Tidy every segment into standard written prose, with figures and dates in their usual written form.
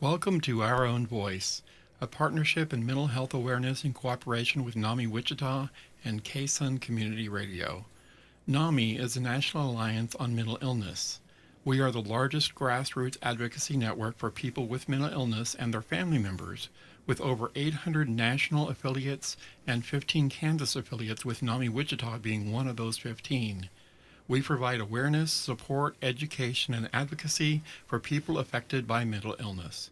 Welcome to Our Own Voice, a partnership in mental health awareness in cooperation with NAMI Wichita and K-Sun Community Radio. NAMI is the National Alliance on Mental Illness. We are the largest grassroots advocacy network for people with mental illness and their family members, with over 800 national affiliates and 15 Kansas affiliates, with NAMI Wichita being one of those 15. We provide awareness, support, education, and advocacy for people affected by mental illness.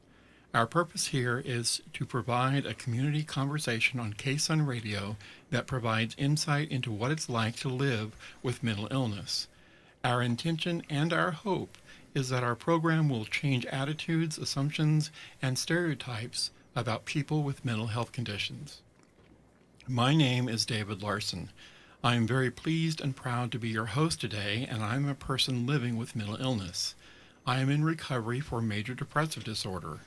Our purpose here is to provide a community conversation on K-Sun Radio that provides insight into what it's like to live with mental illness. Our intention and our hope is that our program will change attitudes, assumptions, and stereotypes about people with mental health conditions. My name is David Larson. I am very pleased and proud to be your host today, and I'm a person living with mental illness. I am in recovery for major depressive disorder.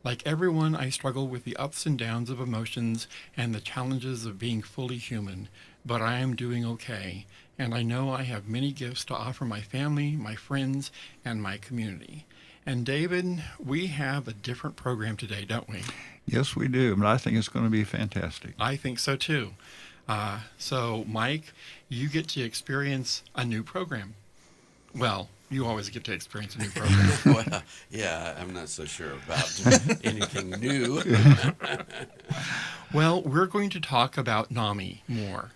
Like everyone, I struggle with the ups and downs of emotions and the challenges of being fully human, but I am doing okay, and I know I have many gifts to offer my family, my friends, and my community. And David, we have a different program today, don't we? Yes, we do, but I think it's going to be fantastic. I think so too. So, Mike, you get to experience a new program. Well, you always get to experience a new program. Well, yeah, I'm not so sure about anything new. Well, we're going to talk about NAMI more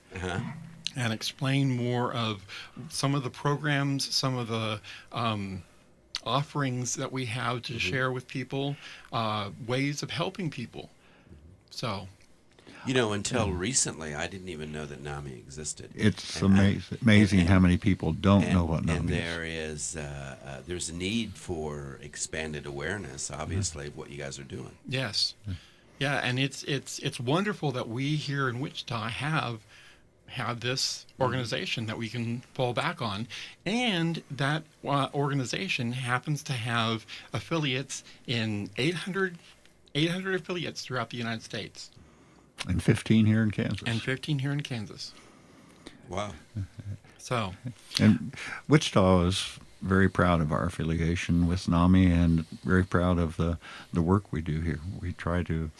and explain more of some of the programs, some of the offerings that we have to share with people, ways of helping people. So... You know, until recently, I didn't even know that NAMI existed. It's amazing how many people don't know what NAMI is. And there's a need for expanded awareness, obviously, of what you guys are doing. Yes. Yeah, and it's wonderful that we here in Wichita have this organization that we can fall back on, and that organization happens to have affiliates in 800 affiliates throughout the United States. And 15 here in Kansas. Wow. So. And Wichita is very proud of our affiliation with NAMI and very proud of the work we do here. We try to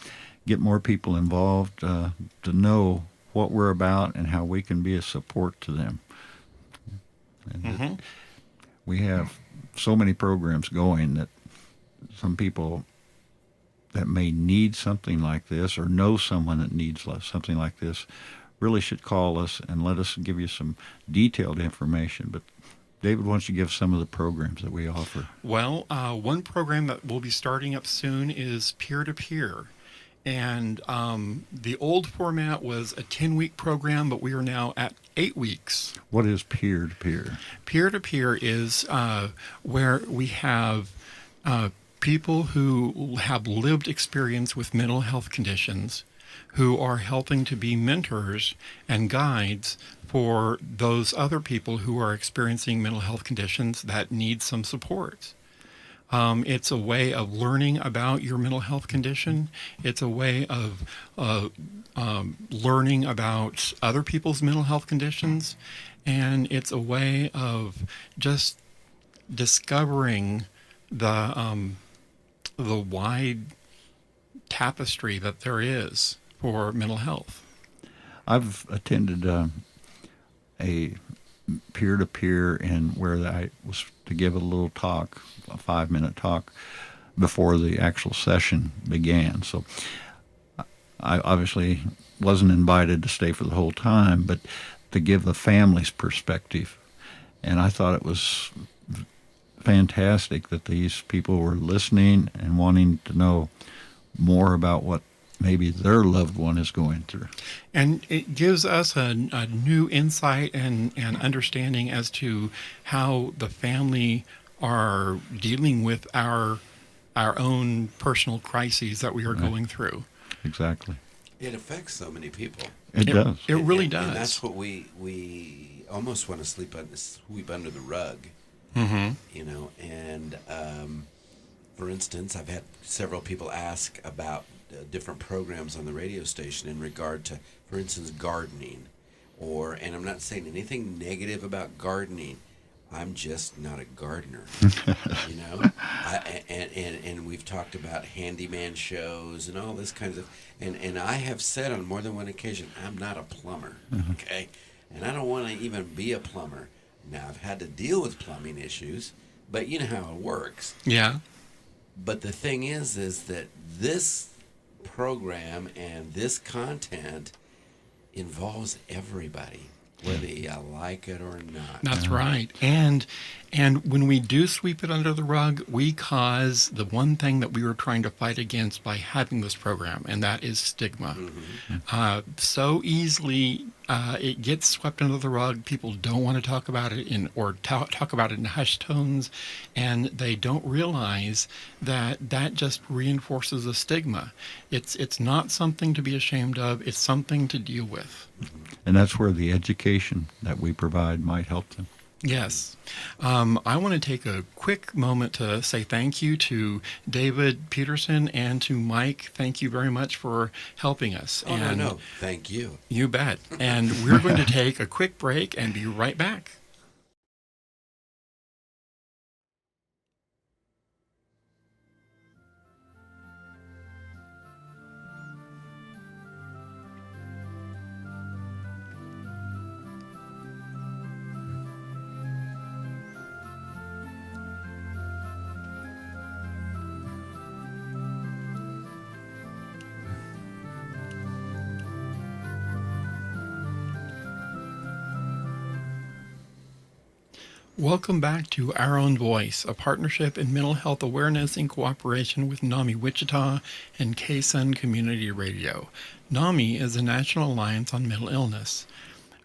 get more people involved to know what we're about and how we can be a support to them. And we have so many programs going that some people that may need something like this or know someone that needs something like this really should call us and let us give you some detailed information. But David, why don't you give some of the programs that we offer? Well, one program that will be starting up soon is peer-to-peer. And the old format was a 10-week program, but we are now at 8 weeks. What is peer-to-peer? Peer-to-peer is where we have people who have lived experience with mental health conditions who are helping to be mentors and guides for those other people who are experiencing mental health conditions that need some support. It's a way of learning about your mental health condition. It's a way of learning about other people's mental health conditions. And it's a way of just discovering the wide tapestry that there is for mental health. I've attended a peer-to-peer and where I was to give a little talk, a 5-minute talk, before the actual session began. So I obviously wasn't invited to stay for the whole time, but to give the family's perspective. And I thought it was fantastic that these people were listening and wanting to know more about what maybe their loved one is going through. And it gives us a new insight and understanding as to how the family are dealing with our own personal crises that we are going through. Exactly. It affects so many people. It does. It really does. And that's what we almost want to sweep under the rug. You know, and for instance, I've had several people ask about different programs on the radio station in regard to, for instance, gardening, and I'm not saying anything negative about gardening. I'm just not a gardener. You know, and we've talked about handyman shows and all this kinds of, and I have said on more than one occasion, I'm not a plumber, okay, and I don't want to even be a plumber. Now I've had to deal with plumbing issues, but you know how it works. Yeah. But the thing is that this program and this content involves everybody, whether you like it or not. That's right. And when we do sweep it under the rug, we cause the one thing that we were trying to fight against by having this program, and that is stigma. So easily it gets swept under the rug. People don't want to talk about it talk about it in hushed tones, and they don't realize that just reinforces a stigma. It's not something to be ashamed of. It's something to deal with. And that's where the education that we provide might help them. Yes. I want to take a quick moment to say thank you to David Peterson and to Mike. Thank you very much for helping us. Oh, no. Thank you. You bet. And we're going to take a quick break and be right back. Welcome back to Our Own Voice, a partnership in mental health awareness in cooperation with NAMI Wichita and KSUN Community Radio. NAMI is a National Alliance on Mental Illness.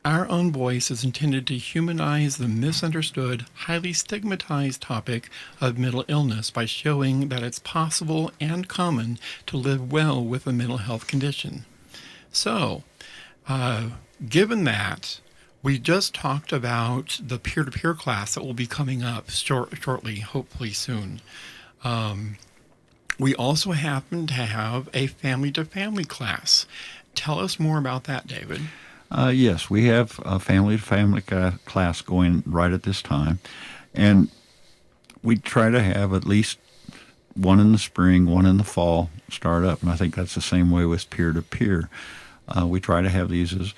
Our Own Voice is intended to humanize the misunderstood, highly stigmatized topic of mental illness by showing that it's possible and common to live well with a mental health condition. So, given that, we just talked about the peer-to-peer class that will be coming up shortly, hopefully soon. We also happen to have a family-to-family class. Tell us more about that, David. Yes, we have a family-to-family class going right at this time. And we try to have at least one in the spring, one in the fall start up. And I think that's the same way with peer-to-peer. We try to have these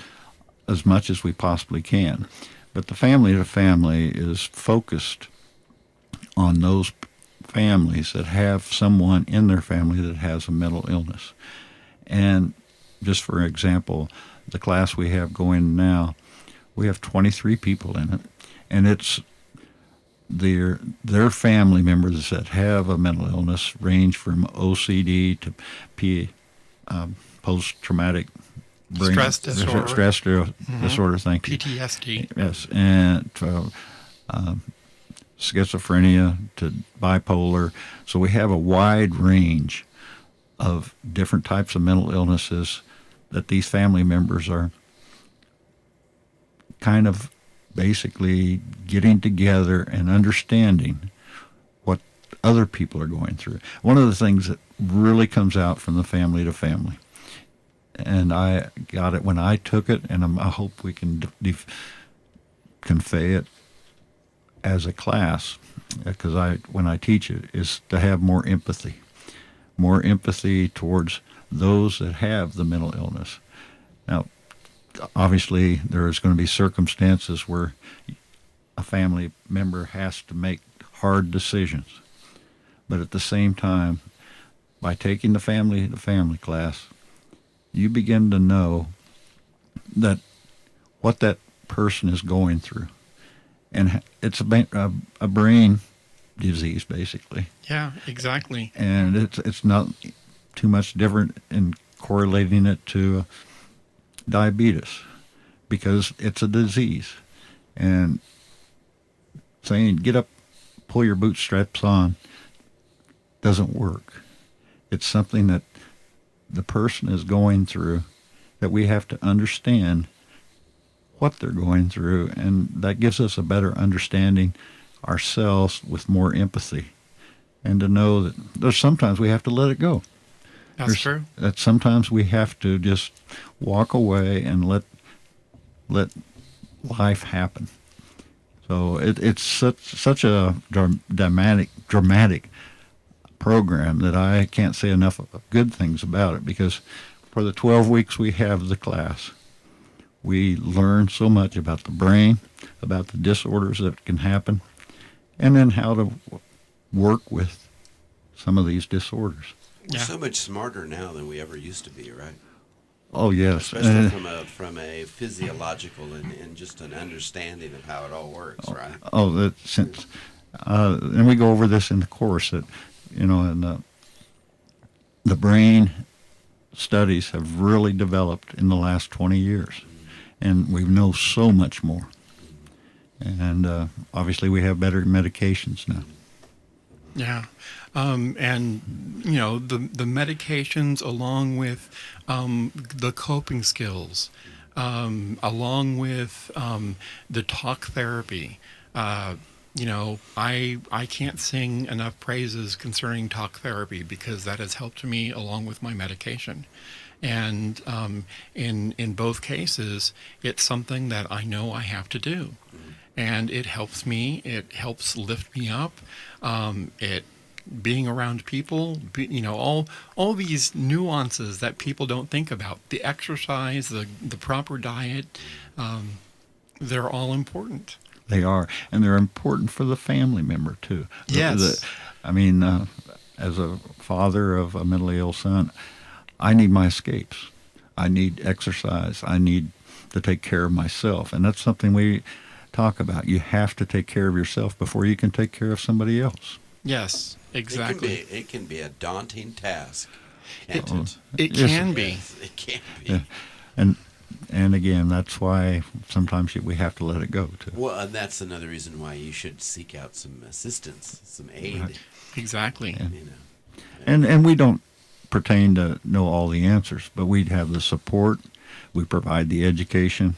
as much as we possibly can. But the family-to-family is focused on those families that have someone in their family that has a mental illness. And just for example, the class we have going now, we have 23 people in it, and it's their family members that have a mental illness range from OCD to post-traumatic brain Stress disorder. Disorder, thank you. PTSD. Yes, and schizophrenia to bipolar. So we have a wide range of different types of mental illnesses that these family members are kind of basically getting together and understanding what other people are going through. One of the things that really comes out from the family to family, and I got it when I took it, and I hope we can convey it as a class, because when I teach it, is to have more empathy towards those that have the mental illness. Now, obviously, there is going to be circumstances where a family member has to make hard decisions, but at the same time, by taking the family class, you begin to know that what that person is going through. And it's a brain disease, basically. Yeah, exactly. And it's not too much different in correlating it to diabetes, because it's a disease. And saying, get up, pull your bootstraps on, doesn't work. It's something that the person is going through, that we have to understand what they're going through, and that gives us a better understanding ourselves with more empathy, and to know that there's sometimes we have to let it go. That's true. That sometimes we have to just walk away and let life happen. So it's such a dramatic program that I can't say enough good things about it, because for the 12 weeks we have the class, we learn so much about the brain, about the disorders that can happen, and then how to work with some of these disorders. We're Yeah. so much smarter now than we ever used to be, right? Oh, yes. Especially from a physiological and just an understanding of how it all works, right? Oh, that since, and we go over this in the course that, and the brain studies have really developed in the last 20 years, and we know so much more. And obviously, we have better medications now. Yeah. And, the medications along with the coping skills, along with the talk therapy. I can't sing enough praises concerning talk therapy, because that has helped me along with my medication. And in both cases, it's something that I know I have to do. And it helps me. It helps lift me up. It being around people, all these nuances that people don't think about. The exercise, the proper diet, they're all important. They are, and they're important for the family member too. Yes. As a father of a mentally ill son, I need my escapes. I need exercise. I need to take care of myself, and that's something we talk about. You have to take care of yourself before you can take care of somebody else. Yes, exactly. It can be a daunting task, can't it? It Yes. can be. Yes, it can be. Yeah. And again, that's why sometimes we have to let it go too. Well, and that's another reason why you should seek out some assistance, some aid. Right. Exactly. Yeah. You know. And we don't pertain to know all the answers, but we have the support, we provide the education,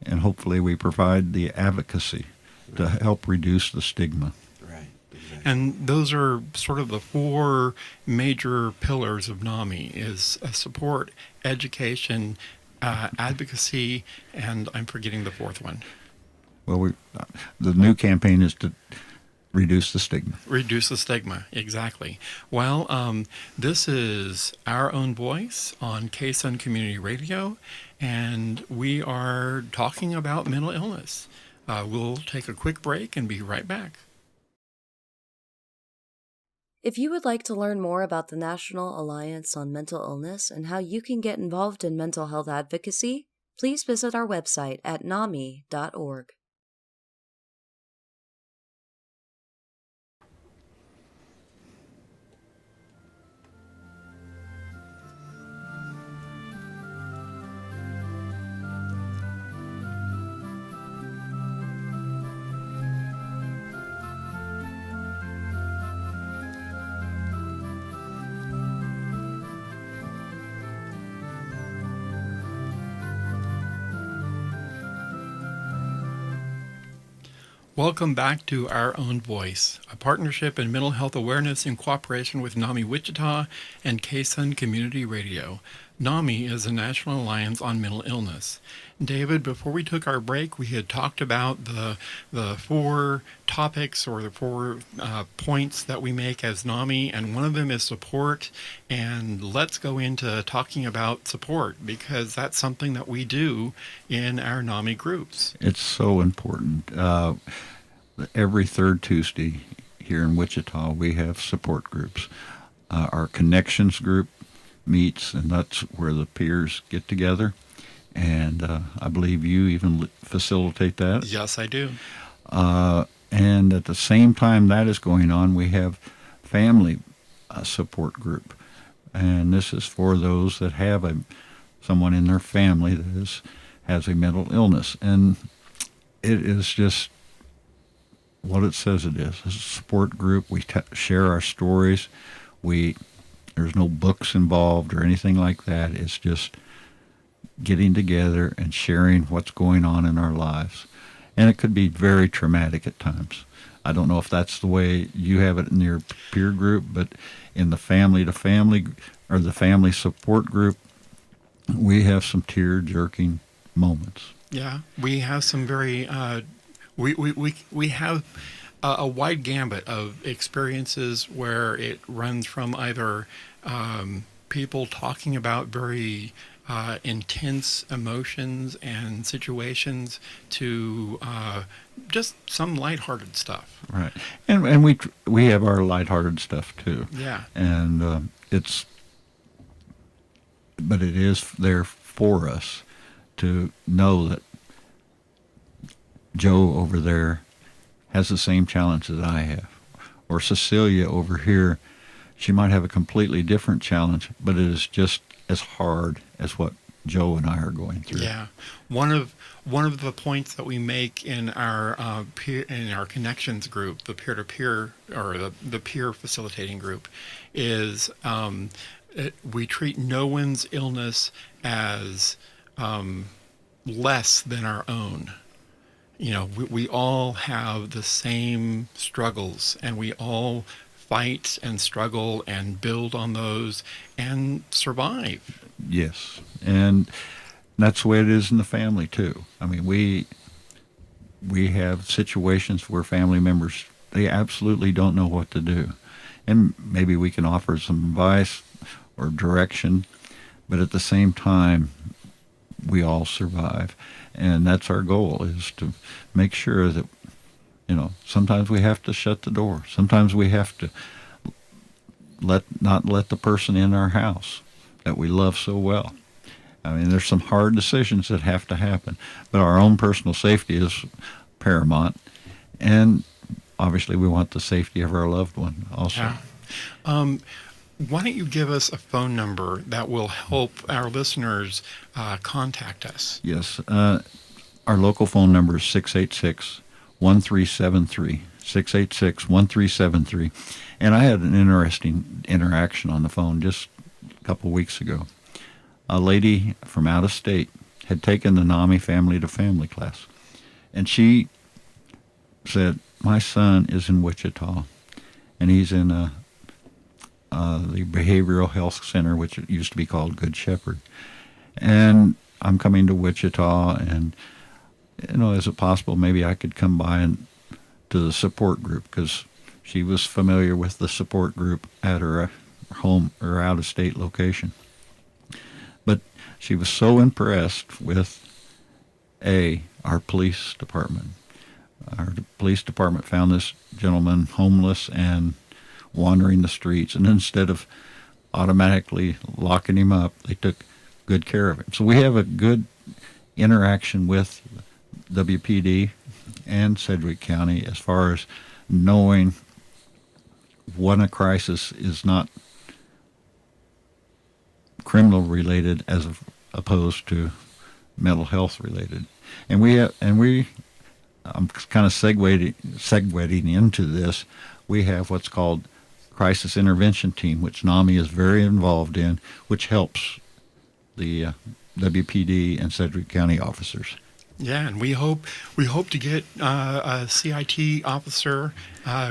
and hopefully we provide the advocacy to help reduce the stigma. Right. Exactly. And those are sort of the four major pillars of NAMI: is support, education, advocacy, and I'm forgetting the fourth one. Well, the new campaign is to reduce the stigma. Reduce the stigma, exactly. Well, this is Our Own Voice on KSUN Community Radio, and we are talking about mental illness. We'll take a quick break and be right back. If you would like to learn more about the National Alliance on Mental Illness and how you can get involved in mental health advocacy, please visit our website at NAMI.org. Welcome back to Our Own Voice, a partnership in mental health awareness in cooperation with NAMI Wichita and KSUN Community Radio. NAMI is a National Alliance on Mental Illness. David, before we took our break, we had talked about the four topics, or the four points that we make as NAMI, and one of them is support. And let's go into talking about support, because that's something that we do in our NAMI groups. It's so important. Every third Tuesday here in Wichita, we have support groups. Our connections group meets, and that's where the peers get together. And I believe you even facilitate that. Yes, I do. And at the same time that is going on, we have family support group. And this is for those that have someone in their family that has a mental illness. And it is just what it says it is. It's a support group. We share our stories. There's no books involved or anything like that. It's just getting together and sharing what's going on in our lives. And it could be very traumatic at times. I don't know if that's the way you have it in your peer group, but in the family to family, or the family support group, we have some tear-jerking moments. Yeah, we have some very We have a wide gambit of experiences where it runs from either people talking about very intense emotions and situations to just some lighthearted stuff. Right, and we have our lighthearted stuff too. Yeah. And but it is there for us to know that Joe over there has the same challenge that I have, or Cecilia over here, she might have a completely different challenge, but it is just as hard as what Joe and I are going through. Yeah, one of the points that we make in our in our connections group, the peer-to-peer or the peer facilitating group, is we treat no one's illness as less than our own. You know, we all have the same struggles, and we all fight and struggle and build on those and survive. Yes, and that's the way it is in the family too. I mean, we have situations where family members, they absolutely don't know what to do, and maybe we can offer some advice or direction, but at the same time, we all survive, and that's our goal, is to make sure that, you know, sometimes we have to shut the door, sometimes we have to not let the person in our house that we love so well. I mean, there's some hard decisions that have to happen, but our own personal safety is paramount, and obviously we want the safety of our loved one also. Yeah. Why don't you give us a phone number that will help our listeners contact us? Yes, our local phone number is 686-1373, 686-1373, and I had an interesting interaction on the phone just a couple weeks ago. A lady from out of state had taken the NAMI family to family class, and she said, my son is in Wichita, and he's in the Behavioral Health Center, which it used to be called Good Shepherd, and I'm coming to Wichita, and, you know, is it possible maybe I could come by and to the support group, because she was familiar with the support group at her home or out-of-state location. But she was so impressed with our police department. Our police department found this gentleman homeless and wandering the streets, and instead of automatically locking him up, they took good care of him. So we have a good interaction with WPD and Sedgwick County as far as knowing when a crisis is not criminal related as opposed to mental health related. And I'm kind of segueing into this. We have what's called crisis intervention team, which NAMI is very involved in, which helps the WPD and Sedgwick County officers. Yeah, and we hope to get a CIT officer,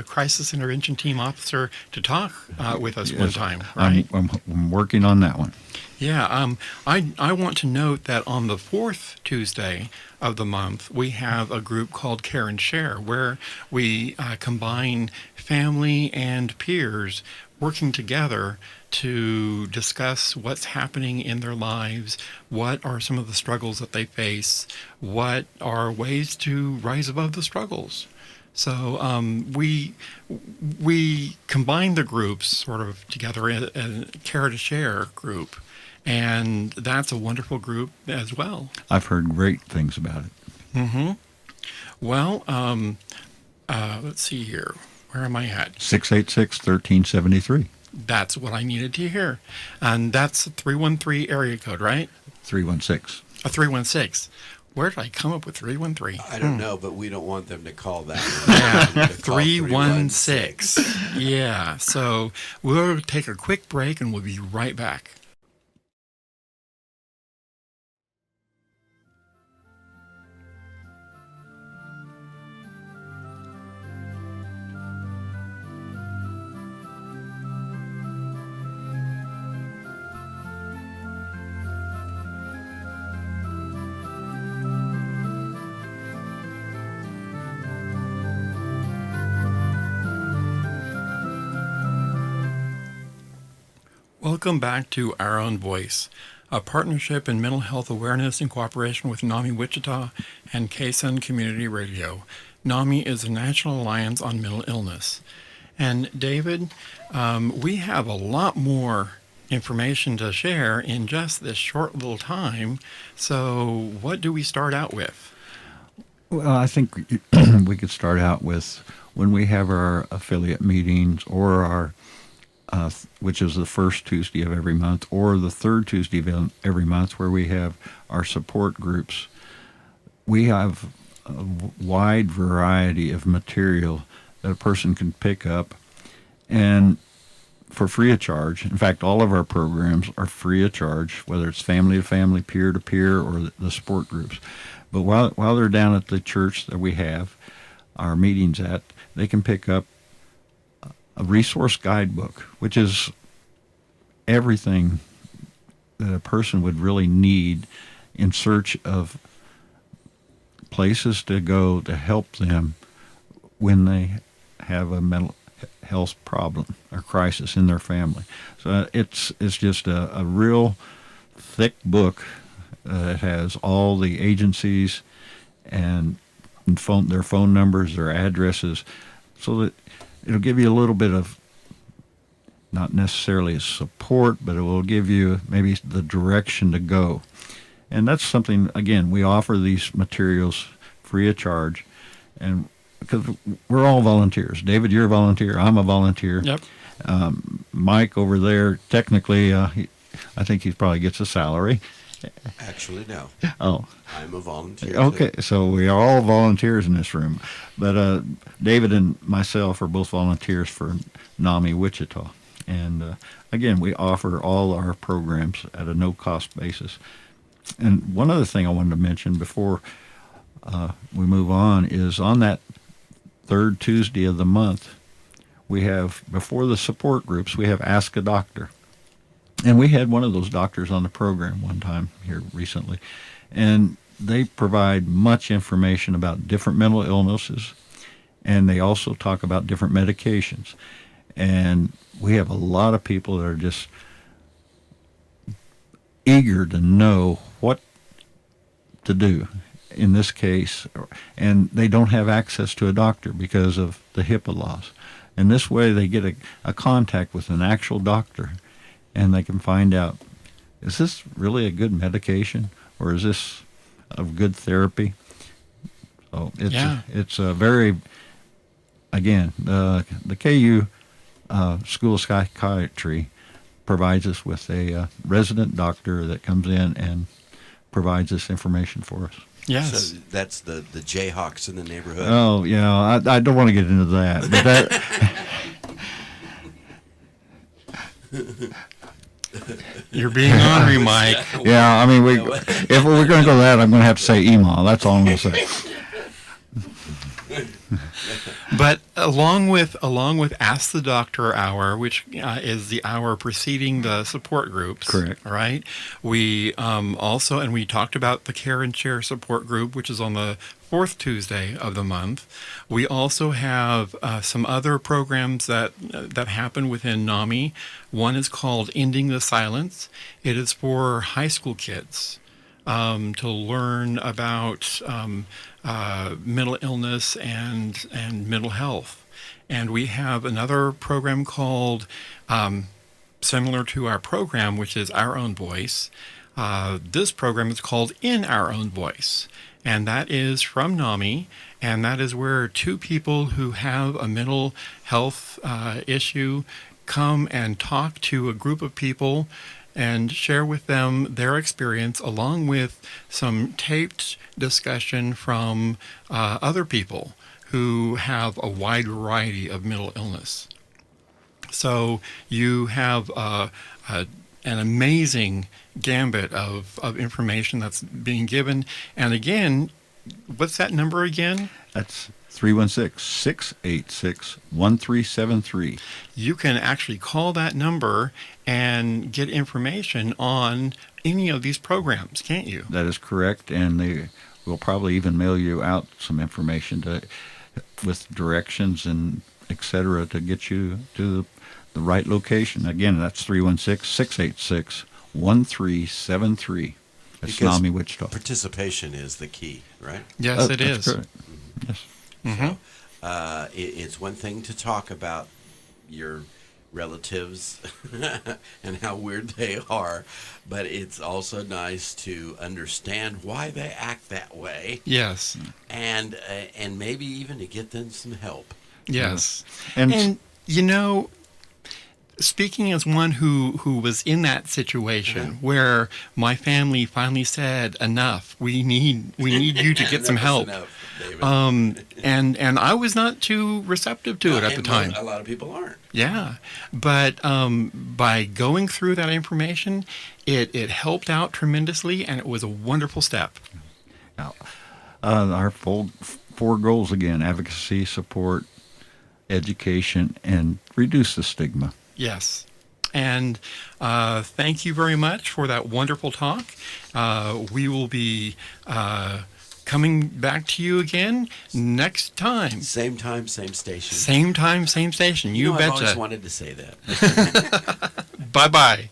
crisis intervention team officer, to talk with us one time. Right? I'm working on that one. Yeah, I want to note that on the fourth Tuesday of the month, we have a group called Care and Share, where we combine family and peers working together to discuss what's happening in their lives, what are some of the struggles that they face, what are ways to rise above the struggles. So we combine the groups sort of together in a Care to Share group, and that's a wonderful group as well. I've heard great things about it. Mm-hmm. Well, let's see here. Where am I at? 686-1373. That's what I needed to hear. And that's a 313 area code, right? 316. A 316. Where did I come up with 313? I don't know, but we don't want them to call that. Yeah, 316. Yeah, so we'll take a quick break and we'll be right back. Welcome back to Our Own Voice, a partnership in mental health awareness in cooperation with NAMI Wichita and KSUN Community Radio. NAMI is the National Alliance on Mental Illness. And David, we have a lot more information to share in just this short little time. So what do we start out with? Well, I think we could start out with when we have our affiliate meetings, or our which is the first Tuesday of every month, or the third Tuesday of every month, where we have our support groups. We have a wide variety of material that a person can pick up, and for free of charge. In fact, all of our programs are free of charge, whether it's family to family, peer to peer, or the support groups. But while they're down at the church that we have our meetings at, they can pick up a resource guidebook, which is everything that a person would really need in search of places to go to help them when they have a mental health problem or crisis in their family. So it's just a real thick book. It has all the agencies and their phone numbers, their addresses, so that it'll give you a little bit of, not necessarily support, but it will give you maybe the direction to go. And that's something, again, we offer these materials free of charge, and because we're all volunteers. David, you're a volunteer. I'm a volunteer. Yep. Mike over there, technically, I think he probably gets a salary. Actually, no. Oh. I'm a volunteer. Okay, so we are all volunteers in this room. But David and myself are both volunteers for NAMI Wichita. And again, we offer all our programs at a no-cost basis. And one other thing I wanted to mention before we move on is on that third Tuesday of the month, we have, before the support groups, we have Ask a Doctor. And we had one of those doctors on the program one time here recently. And they provide much information about different mental illnesses, and they also talk about different medications. And we have a lot of people that are just eager to know what to do in this case, and they don't have access to a doctor because of the HIPAA laws. And this way they get a contact with an actual doctor, and they can find out, is this really a good medication, or is this a good therapy? So it's a very, again, the KU School of Psychiatry provides us with a resident doctor that comes in and provides this information for us. Yes. So that's the Jayhawks in the neighborhood. Oh, yeah, I don't want to get into that. But that You're being ornery, Mike. yeah, I mean, if we're going to go that, I'm going to have to say email. That's all I'm going to say. But along with Ask the Doctor hour, which is the hour preceding the support groups, correct? All right. We also, and we talked about the Care and Share support group, which is on the fourth Tuesday of the month. We also have some other programs that happen within NAMI. One is called Ending the Silence. It is for high school kids to learn about mental illness and mental health. And we have another program called, similar to our program, which is Our Own Voice. This program is called In Our Own Voice. And that is from NAMI, and that is where two people who have a mental health issue come and talk to a group of people and share with them their experience, along with some taped discussion from other people who have a wide variety of mental illness. So you have an amazing gambit of information that's being given. And again, what's that number again? That's 316-686-1373. You can actually call that number and get information on any of these programs, can't you? That is correct, and they will probably even mail you out some information with directions and et cetera to get you to the right location. Again, that's 316-686-1373. That's Because NAMI Wichita. Participation is the key, right? Yes, it That's is. correct. Yes. Mhm. It's one thing to talk about your relatives and how weird they are, but it's also nice to understand why they act that way, Yes. and maybe even to get them some help. Yes. And- And you know, speaking as one who was in that situation where my family finally said, enough, we need you to get some Enough is help. enough, David. And I was not too receptive to it at the And time. a lot of people aren't. Yeah, but by going through that information, it helped out tremendously, and it was a wonderful step. Now, our four goals again: advocacy, support, education, and reduce the stigma. Yes. And thank you very much for that wonderful talk. We will be coming back to you again next time. Same time, same station. Same time, same station. You I've always betcha. wanted to say that. Bye-bye.